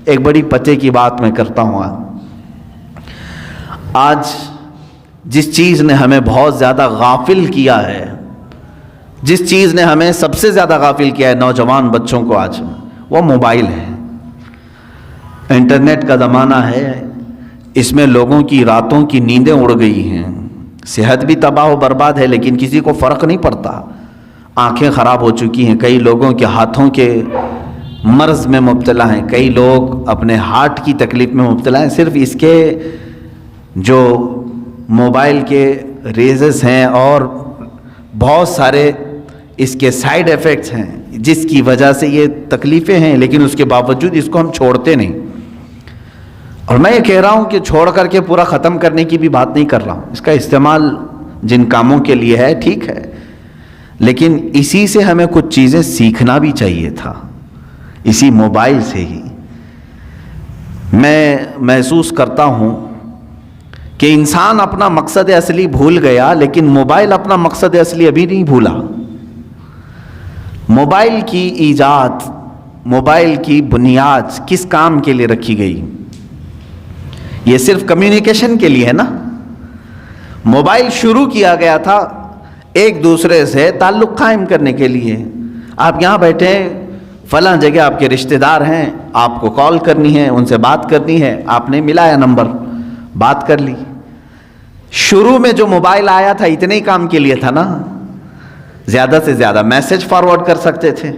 ایک بڑی پتے کی بات میں کرتا ہوں. آج جس چیز نے ہمیں بہت زیادہ غافل کیا ہے، جس چیز نے ہمیں سب سے زیادہ غافل کیا ہے نوجوان بچوں کو آج، وہ موبائل ہے. انٹرنیٹ کا زمانہ ہے، اس میں لوگوں کی راتوں کی نیندیں اڑ گئی ہیں، صحت بھی تباہ و برباد ہے، لیکن کسی کو فرق نہیں پڑتا. آنکھیں خراب ہو چکی ہیں، کئی لوگوں کے ہاتھوں کے مرض میں مبتلا ہیں، کئی لوگ اپنے ہارٹ کی تکلیف میں مبتلا ہیں، صرف اس کے جو موبائل کے ریزز ہیں اور بہت سارے اس کے سائیڈ ایفیکٹس ہیں جس کی وجہ سے یہ تکلیفیں ہیں، لیکن اس کے باوجود اس کو ہم چھوڑتے نہیں. اور میں یہ کہہ رہا ہوں کہ چھوڑ کر کے پورا ختم کرنے کی بھی بات نہیں کر رہا ہوں. اس کا استعمال جن کاموں کے لیے ہے ٹھیک ہے، لیکن اسی سے ہمیں کچھ چیزیں سیکھنا بھی چاہیے تھا. اسی موبائل سے ہی میں محسوس کرتا ہوں کہ انسان اپنا مقصد اصلی بھول گیا، لیکن موبائل اپنا مقصد اصلی ابھی نہیں بھولا. موبائل کی ایجاد، موبائل کی بنیاد کس کام کے لیے رکھی گئی؟ یہ صرف کمیونیکیشن کے لیے ہے نا. موبائل شروع کیا گیا تھا ایک دوسرے سے تعلق قائم کرنے کے لیے. آپ یہاں بیٹھے فلاں جگہ آپ کے رشتہ دار ہیں، آپ کو کال کرنی ہے، ان سے بات کرنی ہے، آپ نے ملایا نمبر، بات کر لی. شروع میں جو موبائل آیا تھا اتنے ہی کام کے لیے تھا نا. زیادہ سے زیادہ میسج فارورڈ کر سکتے تھے،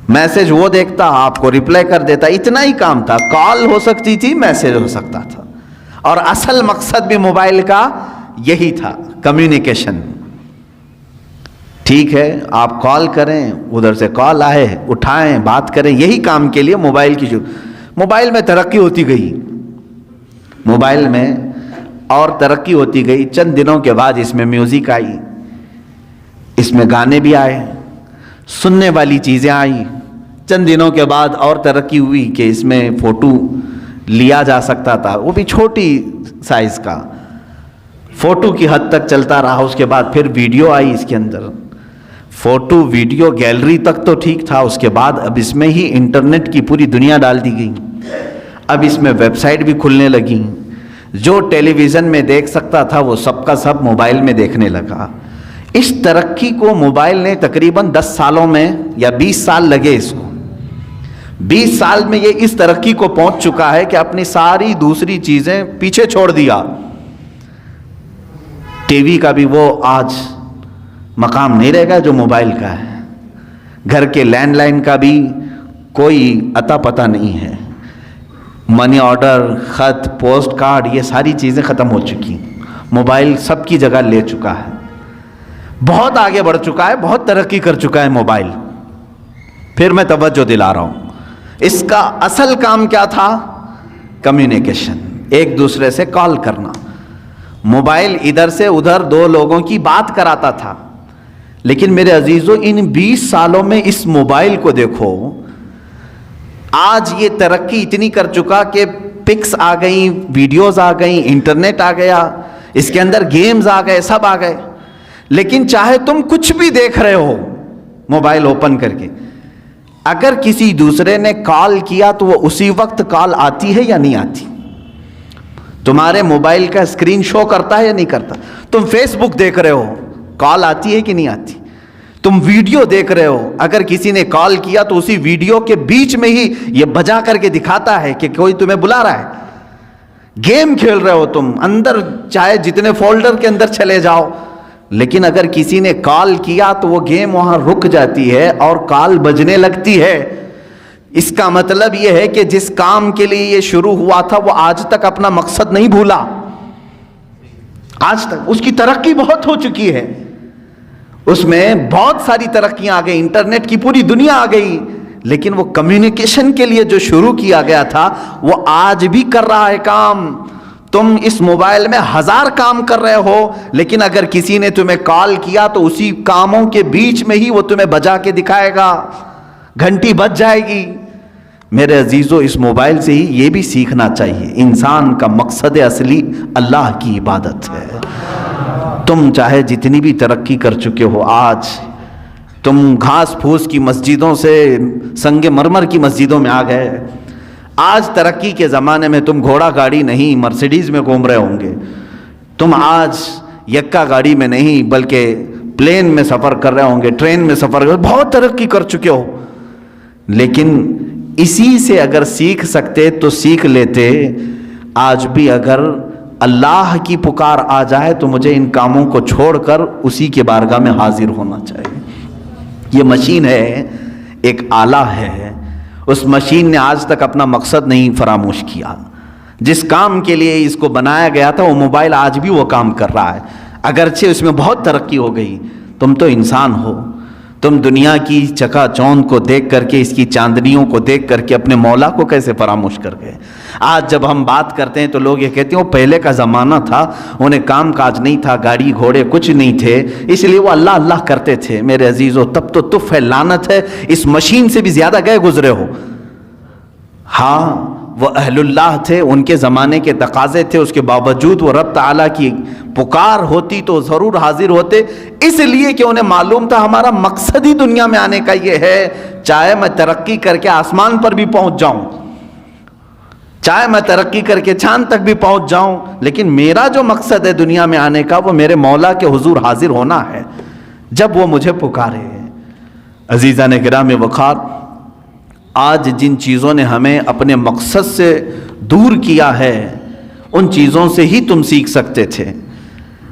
میسج وہ دیکھتا آپ کو ریپلائی کر دیتا، اتنا ہی کام تھا. کال ہو سکتی تھی، میسج ہو سکتا تھا، اور اصل مقصد بھی موبائل کا یہی تھا، کمیونیکیشن. ٹھیک ہے، آپ کال کریں، ادھر سے کال آئے اٹھائیں، بات کریں، یہی کام کے لیے موبائل کی شروع. موبائل میں ترقی ہوتی گئی، موبائل میں اور ترقی ہوتی گئی. چند دنوں کے بعد اس میں میوزک آئی، اس میں گانے بھی آئے، سننے والی چیزیں آئی. چند دنوں کے بعد اور ترقی ہوئی کہ اس میں فوٹو لیا جا سکتا تھا، وہ بھی چھوٹی سائز کا، فوٹو کی حد تک چلتا رہا. اس کے بعد پھر ویڈیو آئی اس کے اندر، فوٹو ویڈیو گیلری تک تو ٹھیک تھا. اس کے بعد اب اس میں ہی انٹرنیٹ کی پوری دنیا ڈال دی گئی. اب اس میں ویب سائٹ بھی کھلنے لگی. جو ٹیلی ویژن میں دیکھ سکتا تھا وہ سب کا سب موبائل میں دیکھنے لگا. اس ترقی کو موبائل نے تقریباً 10 سالوں میں یا 20 سال لگے اس کو. 20 سال میں یہ اس ترقی کو پہنچ چکا ہے کہ اپنی ساری دوسری چیزیں پیچھے چھوڑ دیا. ٹی وی کا بھی وہ آج مقام نہیں رہے گا جو موبائل کا ہے. گھر کے لینڈ لائن کا بھی کوئی اتا پتہ نہیں ہے. منی آرڈر، خط، پوسٹ کارڈ، یہ ساری چیزیں ختم ہو چکی. موبائل سب کی جگہ لے چکا ہے، بہت آگے بڑھ چکا ہے، بہت ترقی کر چکا ہے موبائل. پھر میں توجہ دلا رہا ہوں، اس کا اصل کام کیا تھا؟ کمیونیکیشن، ایک دوسرے سے کال کرنا. موبائل ادھر سے ادھر دو لوگوں کی بات کراتا تھا. لیکن میرے عزیزو، ان 20 سالوں میں اس موبائل کو دیکھو، آج یہ ترقی اتنی کر چکا کہ پکس آ گئیں، ویڈیوز آ گئیں، انٹرنیٹ آ گیا، اس کے اندر گیمز آ گئے، سب آ گئے. لیکن چاہے تم کچھ بھی دیکھ رہے ہو موبائل اوپن کر کے، اگر کسی دوسرے نے کال کیا تو وہ اسی وقت کال آتی ہے یا نہیں آتی؟ تمہارے موبائل کا اسکرین شو کرتا ہے یا نہیں کرتا؟ تم فیس بک دیکھ رہے ہو، کال آتی ہے کہ نہیں آتی؟ تم ویڈیو دیکھ رہے ہو، اگر کسی نے کال کیا تو اسی ویڈیو کے بیچ میں ہی یہ بجا کر کے دکھاتا ہے کہ کوئی تمہیں بلا رہا ہے. گیم کھیل رہے ہو تم، اندر چاہے جتنے فولڈر کے اندر چلے جاؤ، لیکن اگر کسی نے کال کیا تو وہ گیم وہاں رک جاتی ہے اور کال بجنے لگتی ہے. اس کا مطلب یہ ہے کہ جس کام کے لیے یہ شروع ہوا تھا وہ آج تک اپنا مقصد نہیں بھولا. آج تک اس کی ترقی بہت ہو چکی ہے، اس میں بہت ساری ترقیاں آ گئی، انٹرنیٹ کی پوری دنیا آ گئی. لیکن وہ کمیونیکیشن کے لیے جو شروع کیا گیا تھا وہ آج بھی کر رہا ہے کام. تم اس موبائل میں 1000 کام کر رہے ہو، لیکن اگر کسی نے تمہیں کال کیا تو اسی کاموں کے بیچ میں ہی وہ تمہیں بجا کے دکھائے گا، گھنٹی بج جائے گی. میرے عزیزو، اس موبائل سے ہی یہ بھی سیکھنا چاہیے، انسان کا مقصد اصلی اللہ کی عبادت ہے. تم چاہے جتنی بھی ترقی کر چکے ہو، آج تم گھاس پھوس کی مسجدوں سے سنگ مرمر کی مسجدوں میں آ گئے. آج ترقی کے زمانے میں تم گھوڑا گاڑی نہیں مرسیڈیز میں گھوم رہے ہوں گے، تم آج یکا گاڑی میں نہیں بلکہ پلین میں سفر کر رہے ہوں گے، ٹرین میں سفر کر، بہت ترقی کر چکے ہو. لیکن اسی سے اگر سیکھ سکتے تو سیکھ لیتے. آج بھی اگر اللہ کی پکار آ جائے تو مجھے ان کاموں کو چھوڑ کر اسی کے بارگاہ میں حاضر ہونا چاہیے. یہ مشین ہے، ایک آلہ ہے، اس مشین نے آج تک اپنا مقصد نہیں فراموش کیا. جس کام کے لیے اس کو بنایا گیا تھا وہ موبائل آج بھی وہ کام کر رہا ہے، اگرچہ اس میں بہت ترقی ہو گئی. تم تو انسان ہو، تم دنیا کی چکا چوند کو دیکھ کر کے، اس کی چاندنیوں کو دیکھ کر کے اپنے مولا کو کیسے فراموش کر گئے. آج جب ہم بات کرتے ہیں تو لوگ یہ کہتے ہیں وہ پہلے کا زمانہ تھا، انہیں کام کاج نہیں تھا، گاڑی گھوڑے کچھ نہیں تھے، اس لیے وہ اللہ اللہ کرتے تھے. میرے عزیزو، تب تو تف ہے، لعنت ہے، اس مشین سے بھی زیادہ گئے گزرے ہو. ہاں وہ اہل اللہ تھے، ان کے زمانے کے تقاضے تھے، اس کے باوجود وہ رب تعالیٰ کی پکار ہوتی تو ضرور حاضر ہوتے، اس لیے کہ انہیں معلوم تھا ہمارا مقصد ہی دنیا میں آنے کا یہ ہے. چاہے میں ترقی کر کے آسمان پر بھی پہنچ جاؤں، چاہے میں ترقی کر کے چاند تک بھی پہنچ جاؤں، لیکن میرا جو مقصد ہے دنیا میں آنے کا وہ میرے مولا کے حضور حاضر ہونا ہے جب وہ مجھے پکارے. عزیزان کرام وقار، آج جن چیزوں نے ہمیں اپنے مقصد سے دور کیا ہے ان چیزوں سے ہی تم سیکھ سکتے تھے.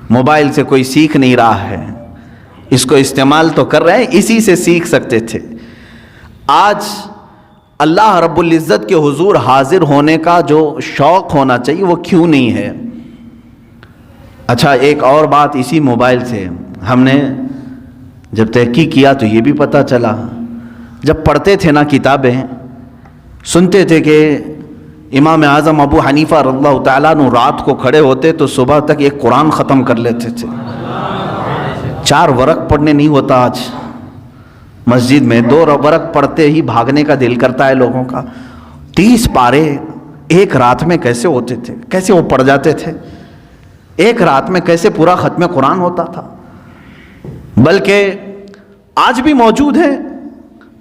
موبائل سے کوئی سیکھ نہیں رہا ہے، اس کو استعمال تو کر رہے ہیں، اسی سے سیکھ سکتے تھے. آج اللہ رب العزت کے حضور حاضر ہونے کا جو شوق ہونا چاہیے وہ کیوں نہیں ہے؟ اچھا، ایک اور بات اسی موبائل سے ہم نے جب تحقیق کیا تو یہ بھی پتہ چلا، جب پڑھتے تھے نا کتابیں، سنتے تھے کہ امام اعظم ابو حنیفہ رضی اللہ تعالیٰ عنہ رات کو کھڑے ہوتے تو صبح تک ایک قرآن ختم کر لیتے تھے. 4 ورق پڑھنے نہیں ہوتا آج مسجد میں، 2 ورق پڑھتے ہی بھاگنے کا دل کرتا ہے لوگوں کا. 30 پارے ایک رات میں کیسے ہوتے تھے، کیسے وہ پڑھ جاتے تھے، ایک رات میں کیسے پورا ختم قرآن ہوتا تھا. بلکہ آج بھی موجود ہیں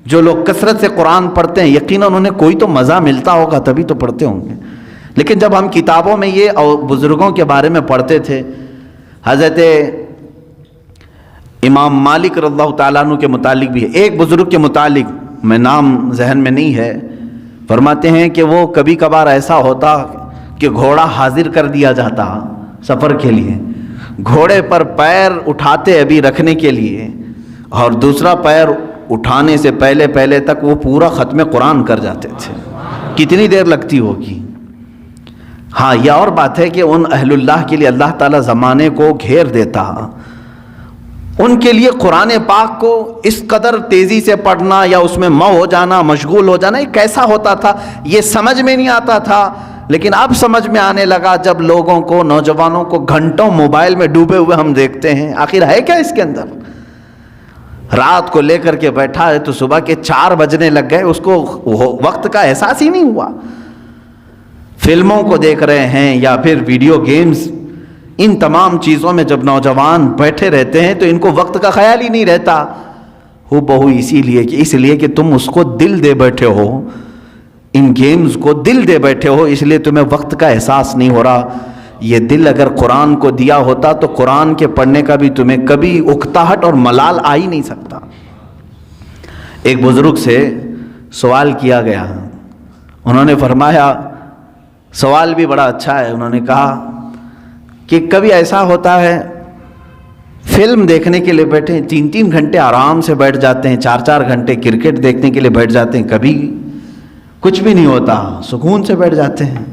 جو لوگ کثرت سے قرآن پڑھتے ہیں، یقیناً انہیں کوئی تو مزہ ملتا ہوگا تبھی تو پڑھتے ہوں گے. لیکن جب ہم کتابوں میں یہ اور بزرگوں کے بارے میں پڑھتے تھے، حضرت امام مالک رضی اللہ تعالیٰ عنہ کے متعلق بھی ہے، ایک بزرگ کے متعلق میں نام ذہن میں نہیں ہے، فرماتے ہیں کہ وہ کبھی کبھار ایسا ہوتا کہ گھوڑا حاضر کر دیا جاتا سفر کے لیے، گھوڑے پر پیر اٹھاتے ابھی رکھنے کے لیے، اور دوسرا پیر اٹھانے سے پہلے تک وہ پورا ختم قرآن کر جاتے تھے. کتنی دیر لگتی ہوگی؟ ہاں، یہ اور بات ہے کہ ان اہل اللہ کے لیے اللہ تعالیٰ زمانے کو گھیر دیتا، ان کے لیے قرآن پاک کو اس قدر تیزی سے پڑھنا یا اس میں ہو جانا، مشغول ہو جانا، یہ کیسا ہوتا تھا یہ سمجھ میں نہیں آتا تھا. لیکن اب سمجھ میں آنے لگا جب لوگوں کو، نوجوانوں کو گھنٹوں موبائل میں ڈوبے ہوئے ہم دیکھتے ہیں. آخر ہے کیا اس کے اندر؟ رات کو لے کر کے بیٹھا ہے تو صبح کے 4 بجنے لگ گئے، اس کو وقت کا احساس ہی نہیں ہوا. فلموں کو دیکھ رہے ہیں یا پھر ویڈیو گیمز، ان تمام چیزوں میں جب نوجوان بیٹھے رہتے ہیں تو ان کو وقت کا خیال ہی نہیں رہتا. ہو بہو اس لیے کہ تم اس کو دل دے بیٹھے ہو، ان گیمز کو دل دے بیٹھے ہو، اس لیے تمہیں وقت کا احساس نہیں ہو رہا. یہ دل اگر قرآن کو دیا ہوتا تو قرآن کے پڑھنے کا بھی تمہیں کبھی اکتاہٹ اور ملال آ ہی نہیں سکتا. ایک بزرگ سے سوال کیا گیا، انہوں نے فرمایا، سوال بھی بڑا اچھا ہے، انہوں نے کہا کہ کبھی ایسا ہوتا ہے فلم دیکھنے کے لیے بیٹھے ہیں، 3 گھنٹے آرام سے بیٹھ جاتے ہیں، 4 گھنٹے کرکٹ دیکھنے کے لیے بیٹھ جاتے ہیں، کبھی کچھ بھی نہیں ہوتا، سکون سے بیٹھ جاتے ہیں.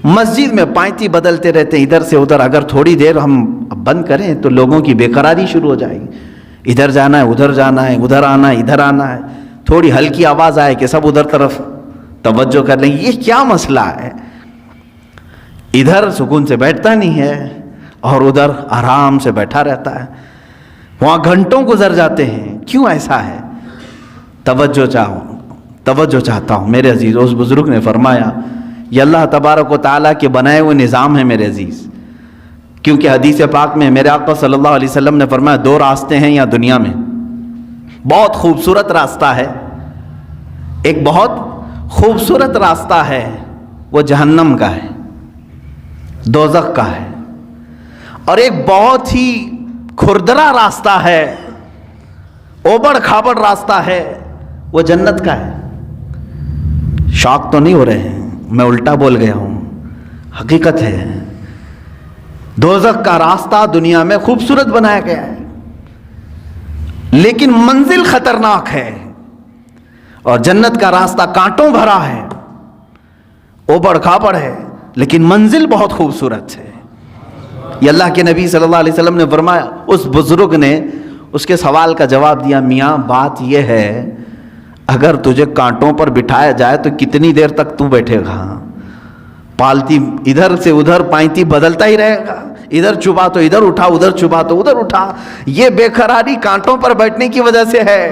مسجد میں پائتی بدلتے رہتے ہیں ادھر سے ادھر. اگر تھوڑی دیر ہم بند کریں تو لوگوں کی بے قراری شروع ہو جائے گی، ادھر جانا ہے ادھر جانا ہے، ادھر آنا ہے ادھر آنا ہے. تھوڑی ہلکی آواز آئے کہ سب ادھر طرف توجہ کر لیں. یہ کیا مسئلہ ہے؟ ادھر سکون سے بیٹھتا نہیں ہے اور ادھر آرام سے بیٹھا رہتا ہے، وہاں گھنٹوں گزر جاتے ہیں. کیوں ایسا ہے؟ توجہ چاہتا ہوں میرے عزیز. اس بزرگ نے فرمایا یہ اللہ تبارک و تعالیٰ کے بنائے ہوئے نظام ہے میرے عزیز. کیونکہ حدیث پاک میں میرے آقا صلی اللہ علیہ وسلم نے فرمایا 2 راستے ہیں یہاں دنیا میں. بہت خوبصورت راستہ ہے، ایک بہت خوبصورت راستہ ہے وہ جہنم کا ہے، دوزخ کا ہے، اور ایک بہت ہی کھردرا راستہ ہے، اوبڑ کھابڑ راستہ ہے وہ جنت کا ہے۔ شاک تو نہیں ہو رہے ہیں، میں الٹا بول گیا ہوں، حقیقت ہے۔ دوزخ کا راستہ دنیا میں خوبصورت بنایا گیا ہے، لیکن منزل خطرناک ہے، اور جنت کا راستہ کانٹوں بھرا ہے، اوبڑ کھابڑ ہے، لیکن منزل بہت خوبصورت ہے۔ یہ اللہ کے نبی صلی اللہ علیہ وسلم نے فرمایا، اس بزرگ نے اس کے سوال کا جواب دیا، میاں بات یہ ہے اگر تجھے کانٹوں پر بٹھایا جائے تو کتنی دیر تک تو بیٹھے گا؟ پالتی ادھر سے ادھر پائنتی بدلتا ہی رہے گا، ادھر چھپا تو ادھر اٹھا، ادھر چھپا تو ادھر اٹھا۔ یہ بے قراری کانٹوں پر بیٹھنے کی وجہ سے ہے۔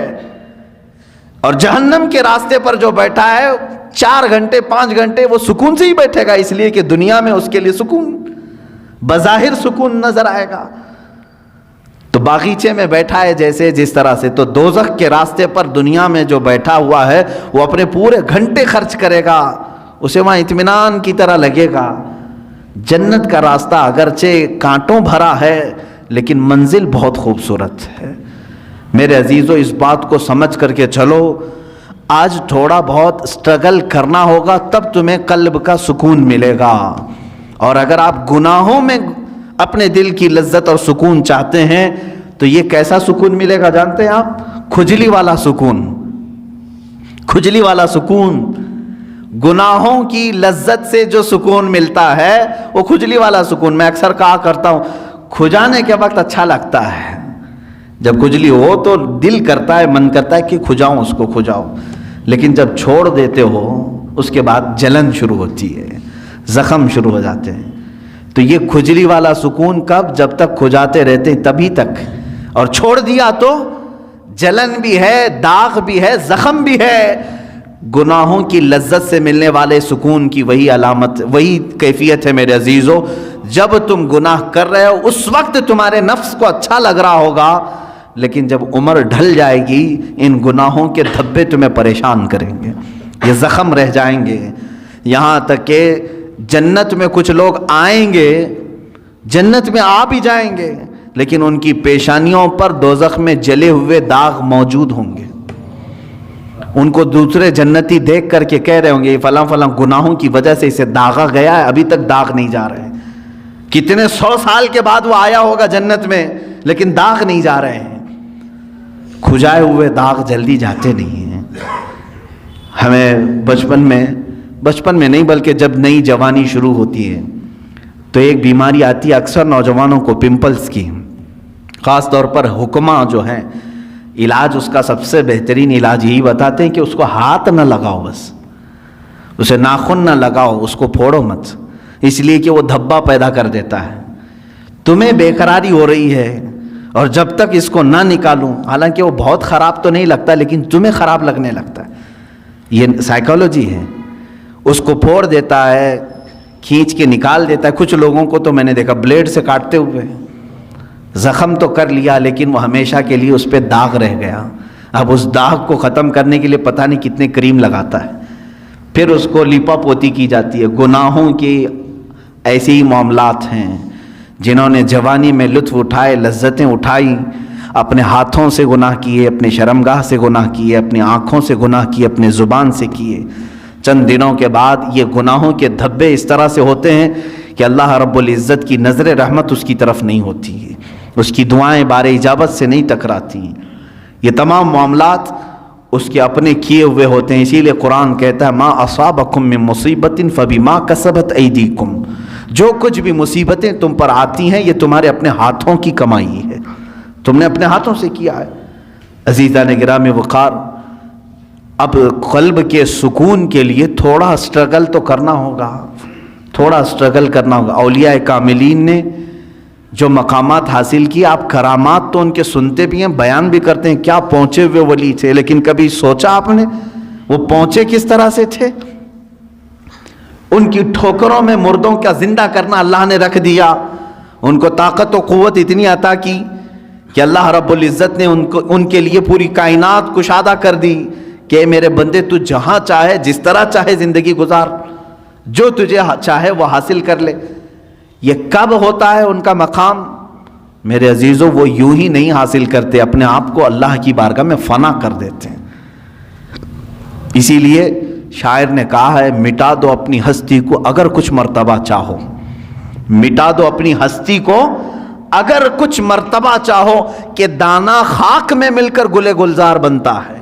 اور جہنم کے راستے پر جو بیٹھا ہے 4 گھنٹے 5 گھنٹے وہ سکون سے ہی بیٹھے گا، اس لیے کہ دنیا میں اس کے لیے سکون، بظاہر سکون نظر آئے گا، تو باغیچے میں بیٹھا ہے جیسے جس طرح سے، تو دوزخ کے راستے پر دنیا میں جو بیٹھا ہوا ہے وہ اپنے پورے گھنٹے خرچ کرے گا، اسے وہاں اطمینان کی طرح لگے گا۔ جنت کا راستہ اگرچہ کانٹوں بھرا ہے لیکن منزل بہت خوبصورت ہے۔ میرے عزیزو، اس بات کو سمجھ کر کے چلو، آج تھوڑا بہت سٹرگل کرنا ہوگا تب تمہیں قلب کا سکون ملے گا، اور اگر آپ گناہوں میں اپنے دل کی لذت اور سکون چاہتے ہیں تو یہ کیسا سکون ملے گا جانتے ہیں آپ؟ کھجلی والا سکون، کھجلی والا سکون۔ گناہوں کی لذت سے جو سکون ملتا ہے وہ کھجلی والا سکون۔ میں اکثر کہا کرتا ہوں، کھجانے کے وقت اچھا لگتا ہے، جب کھجلی ہو تو دل کرتا ہے، من کرتا ہے کہ کھجاؤں، اس کو کھجاؤ، لیکن جب چھوڑ دیتے ہو اس کے بعد جلن شروع ہوتی ہے، زخم شروع ہو جاتے ہیں۔ تو یہ کھجلی والا سکون کب؟ جب تک کھجاتے رہتے ہیں تبھی تک، اور چھوڑ دیا تو جلن بھی ہے، داغ بھی ہے، زخم بھی ہے۔ گناہوں کی لذت سے ملنے والے سکون کی وہی علامت، وہی کیفیت ہے میرے عزیزو۔ جب تم گناہ کر رہے ہو اس وقت تمہارے نفس کو اچھا لگ رہا ہوگا، لیکن جب عمر ڈھل جائے گی ان گناہوں کے دھبے تمہیں پریشان کریں گے، یہ زخم رہ جائیں گے۔ یہاں تک کہ جنت میں کچھ لوگ آئیں گے، جنت میں آ بھی جائیں گے، لیکن ان کی پیشانیوں پر دوزخ میں جلے ہوئے داغ موجود ہوں گے۔ ان کو دوسرے جنتی دیکھ کر کے کہہ رہے ہوں گے یہ فلاں فلاں گناہوں کی وجہ سے اسے داغا گیا ہے، ابھی تک داغ نہیں جا رہے ہیں۔ کتنے 100 سال کے بعد وہ آیا ہوگا جنت میں، لیکن داغ نہیں جا رہے ہیں۔ کھجائے ہوئے داغ جلدی جاتے نہیں ہیں۔ ہمیں بچپن میں نہیں بلکہ جب نئی جوانی شروع ہوتی ہے تو ایک بیماری آتی ہے اکثر نوجوانوں کو، پمپلز کی، خاص طور پر حکماں جو ہیں، علاج اس کا سب سے بہترین علاج یہی بتاتے ہیں کہ اس کو ہاتھ نہ لگاؤ، بس اسے ناخن نہ لگاؤ، اس کو پھوڑو مت، اس لیے کہ وہ دھبا پیدا کر دیتا ہے۔ تمہیں بے قراری ہو رہی ہے اور جب تک اس کو نہ نکالوں، حالانکہ وہ بہت خراب تو نہیں لگتا لیکن تمہیں خراب لگنے لگتا ہے، یہ سائیکالوجی ہے۔ اس کو پھوڑ دیتا ہے، کھینچ کے نکال دیتا ہے۔ کچھ لوگوں کو تو میں نے دیکھا بلیڈ سے کاٹتے ہوئے، زخم تو کر لیا لیکن وہ ہمیشہ کے لیے اس پہ داغ رہ گیا۔ اب اس داغ کو ختم کرنے کے لیے پتہ نہیں کتنے کریم لگاتا ہے، پھر اس کو لیپا پوتی کی جاتی ہے۔ گناہوں کے ایسے ہی معاملات ہیں، جنہوں نے جوانی میں لطف اٹھائے، لذتیں اٹھائی، اپنے ہاتھوں سے گناہ کیے، اپنے شرمگاہ سے گناہ کیے، اپنی آنکھوں سے گناہ کیے، اپنے زبان سے کیے، چند دنوں کے بعد یہ گناہوں کے دھبے اس طرح سے ہوتے ہیں کہ اللہ رب العزت کی نظر رحمت اس کی طرف نہیں ہوتی ہے، اس کی دعائیں بار اجابت سے نہیں ٹکراتی۔ یہ تمام معاملات اس کے اپنے کیے ہوئے ہوتے ہیں، اسی لیے قرآن کہتا ہے ما اصابکم من مصیبت فبما کسبت ایدیکم، جو کچھ بھی مصیبتیں تم پر آتی ہیں یہ تمہارے اپنے ہاتھوں کی کمائی ہے، تم نے اپنے ہاتھوں سے کیا ہے۔ عزیزان گرامی وقار، اب قلب کے سکون کے لیے تھوڑا سٹرگل تو کرنا ہوگا، تھوڑا سٹرگل کرنا ہوگا۔ اولیاء کاملین نے جو مقامات حاصل کی، آپ کرامات تو ان کے سنتے بھی ہیں، بیان بھی کرتے ہیں، کیا پہنچے ہوئے ولی تھے، لیکن کبھی سوچا آپ نے وہ پہنچے کس طرح سے تھے؟ ان کی ٹھوکروں میں مردوں کا زندہ کرنا اللہ نے رکھ دیا، ان کو طاقت و قوت اتنی عطا کی کہ اللہ رب العزت نے ان کے لیے پوری کائنات کشادہ کر دی کہ میرے بندے تو جہاں چاہے جس طرح چاہے زندگی گزار، جو تجھے چاہے وہ حاصل کر لے۔ یہ کب ہوتا ہے ان کا مقام؟ میرے عزیزوں وہ یوں ہی نہیں حاصل کرتے، اپنے آپ کو اللہ کی بارگاہ میں فنا کر دیتے ہیں۔ اسی لیے شاعر نے کہا ہے مٹا دو اپنی ہستی کو اگر کچھ مرتبہ چاہو، مٹا دو اپنی ہستی کو اگر کچھ مرتبہ چاہو، کہ دانا خاک میں مل کر گلے گلزار بنتا ہے۔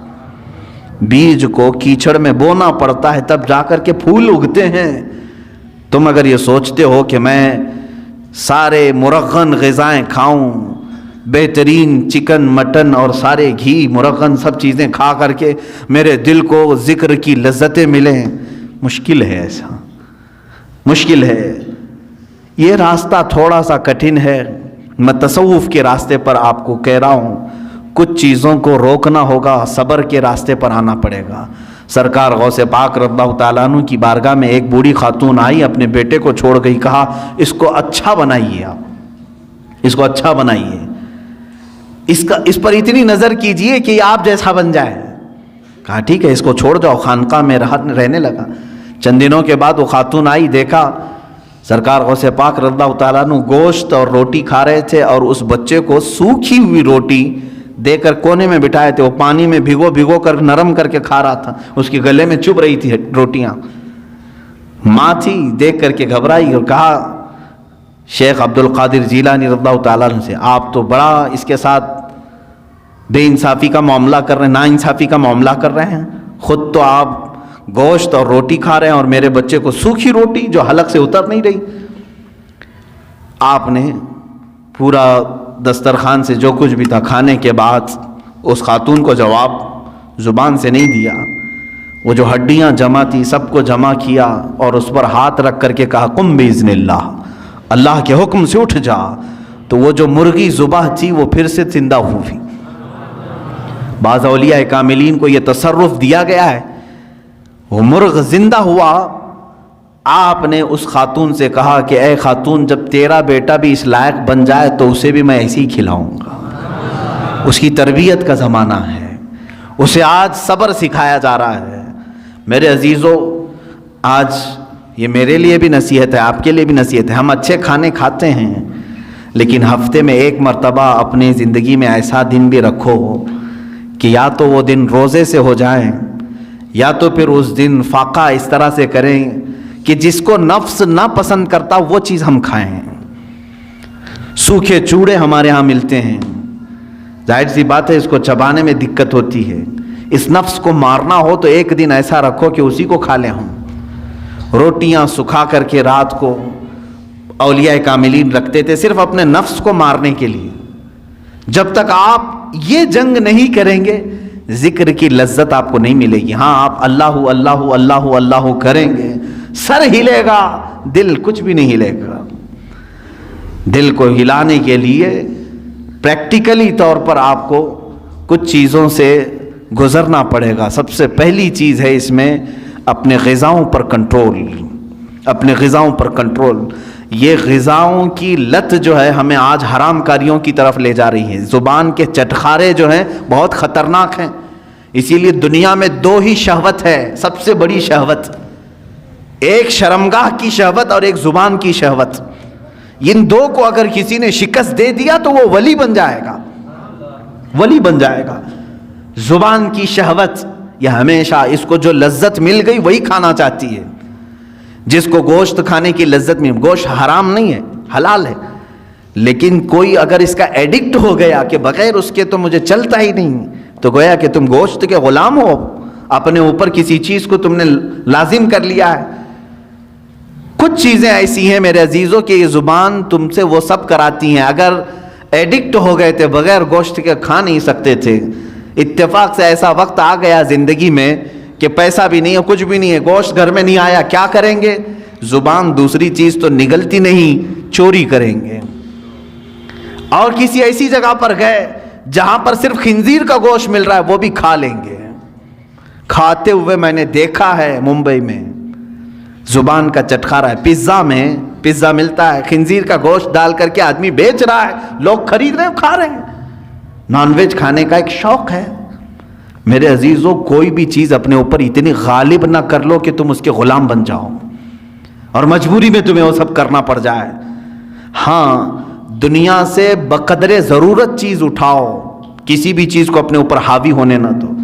بیج کو کیچڑ میں بونا پڑتا ہے تب جا کر کے پھول اگتے ہیں۔ تم اگر یہ سوچتے ہو کہ میں سارے مرغن غذائیں کھاؤں، بہترین چکن مٹن اور سارے گھی مرغن سب چیزیں کھا کر کے میرے دل کو ذکر کی لذتیں ملیں، مشکل ہے، ایسا مشکل ہے۔ یہ راستہ تھوڑا سا کٹھن ہے۔ میں تصوف کے راستے پر آپ کو کہہ رہا ہوں، کچھ چیزوں کو روکنا ہوگا، صبر کے راستے پر آنا پڑے گا۔ سرکار غوث پاک رضی اللہ تعالیٰ عنہ کی بارگاہ میں ایک بوڑھی خاتون آئی، اپنے بیٹے کو چھوڑ گئی، کہا اس کو اچھا بنائیے، آپ اس کو اچھا بنائیے، اس پر اتنی نظر کیجئے کہ یہ آپ جیسا بن جائے۔ کہا ٹھیک ہے، اس کو چھوڑ جاؤ۔ خانقاہ میں رہنے لگا۔ چند دنوں کے بعد وہ خاتون آئی، دیکھا سرکار غوث پاک رضی اللہ تعالیٰ عنہ گوشت اور روٹی کھا رہے تھے، اور اس بچے کو سوکھی ہوئی روٹی دے کر کونے میں بٹھائے تھے، وہ پانی میں بھگو کر نرم کر کے کھا رہا تھا، اس کے گلے میں چبھ رہی تھی روٹیاں۔ ماں تھی، دیکھ کر کے گھبرائی اور کہا شیخ عبد القادر جیلانی رضی اللہ تعالیٰ عنہ سے، آپ تو بڑا اس کے ساتھ بے انصافی کا معاملہ کر رہے ہیں، نا انصافی کا معاملہ کر رہے ہیں، خود تو آپ گوشت اور روٹی کھا رہے ہیں اور میرے بچے کو سوکھی روٹی جو حلق سے اتر نہیں رہی۔ آپ نے پورا دسترخوان سے جو کچھ بھی تھا کھانے کے بعد اس خاتون کو جواب زبان سے نہیں دیا، وہ جو ہڈیاں جمع تھی سب کو جمع کیا اور اس پر ہاتھ رکھ کر کے کہا قم باذن اللہ، اللہ کے حکم سے اٹھ جا۔ تو وہ جو مرغی ذبح تھی وہ پھر سے زندہ ہوئی۔ بعض اولیاء کاملین کو یہ تصرف دیا گیا ہے، وہ مرغ زندہ ہوا۔ آپ نے اس خاتون سے کہا کہ اے خاتون، جب تیرا بیٹا بھی اس لائق بن جائے تو اسے بھی میں ایسے ہی کھلاؤں گا۔ اس کی تربیت کا زمانہ ہے، اسے آج صبر سکھایا جا رہا ہے۔ میرے عزیزو، آج یہ میرے لیے بھی نصیحت ہے، آپ کے لیے بھی نصیحت ہے۔ ہم اچھے کھانے کھاتے ہیں، لیکن ہفتے میں ایک مرتبہ اپنی زندگی میں ایسا دن بھی رکھو کہ یا تو وہ دن روزے سے ہو جائیں، یا تو پھر اس دن فاقہ اس طرح سے کریں کہ جس کو نفس نہ پسند کرتا وہ چیز ہم کھائیں۔ سوکھے چوڑے ہمارے ہاں ملتے ہیں، ظاہر سی بات ہے اس کو چبانے میں دقت ہوتی ہے۔ اس نفس کو مارنا ہو تو ایک دن ایسا رکھو کہ اسی کو کھا لیں ہم۔ روٹیاں سکھا کر کے رات کو اولیاء کاملین رکھتے تھے صرف اپنے نفس کو مارنے کے لیے۔ جب تک آپ یہ جنگ نہیں کریں گے ذکر کی لذت آپ کو نہیں ملے گی۔ ہاں آپ اللہ اللہ اللہ اللہ کریں گے، سر ہلے گا، دل کچھ بھی نہیں ہلے گا۔ دل کو ہلانے کے لیے پریکٹیکلی طور پر آپ کو کچھ چیزوں سے گزرنا پڑے گا۔ سب سے پہلی چیز ہے اس میں اپنے غذاؤں پر کنٹرول، اپنے غذاؤں پر کنٹرول۔ یہ غذاؤں کی لت جو ہے ہمیں آج حرام کاریوں کی طرف لے جا رہی ہے۔ زبان کے چٹخارے جو ہیں بہت خطرناک ہیں۔ اسی لیے دنیا میں دو ہی شہوت ہے، سب سے بڑی شہوت، ایک شرمگاہ کی شہوت اور ایک زبان کی شہوت۔ ان دو کو اگر کسی نے شکست دے دیا تو وہ ولی بن جائے گا، ولی بن جائے گا۔ زبان کی شہوت یہ ہمیشہ اس کو جو لذت مل گئی وہی کھانا چاہتی ہے۔ جس کو گوشت کھانے کی لذت میں، گوشت حرام نہیں ہے، حلال ہے، لیکن کوئی اگر اس کا ایڈکٹ ہو گیا کہ بغیر اس کے تو مجھے چلتا ہی نہیں، تو گویا کہ تم گوشت کے غلام ہو، اپنے اوپر کسی چیز کو تم نے لازم کر لیا ہے۔ کچھ چیزیں ایسی ہیں میرے عزیزوں کہ یہ زبان تم سے وہ سب کراتی ہیں۔ اگر ایڈکٹ ہو گئے تھے، بغیر گوشت کے کھا نہیں سکتے تھے، اتفاق سے ایسا وقت آ گیا زندگی میں کہ پیسہ بھی نہیں ہے، کچھ بھی نہیں ہے، گوشت گھر میں نہیں آیا، کیا کریں گے؟ زبان دوسری چیز تو نگلتی نہیں، چوری کریں گے۔ اور کسی ایسی جگہ پر گئے جہاں پر صرف خنزیر کا گوشت مل رہا ہے وہ بھی کھا لیں گے۔ کھاتے ہوئے میں نے دیکھا ہے ممبئی میں، زبان کا چٹخارا ہے۔ پیزا ملتا ہے، خنزیر کا گوشت ڈال کر کے آدمی بیچ رہا ہے، لوگ خرید رہے ہیں، کھا رہے ہیں۔ نان ویج کھانے کا ایک شوق ہے، میرے عزیزوں کوئی بھی چیز اپنے اوپر اتنی غالب نہ کر لو کہ تم اس کے غلام بن جاؤ اور مجبوری میں تمہیں وہ سب کرنا پڑ جائے. ہاں دنیا سے بقدر ضرورت چیز اٹھاؤ, کسی بھی چیز کو اپنے اوپر حاوی ہونے نہ دو.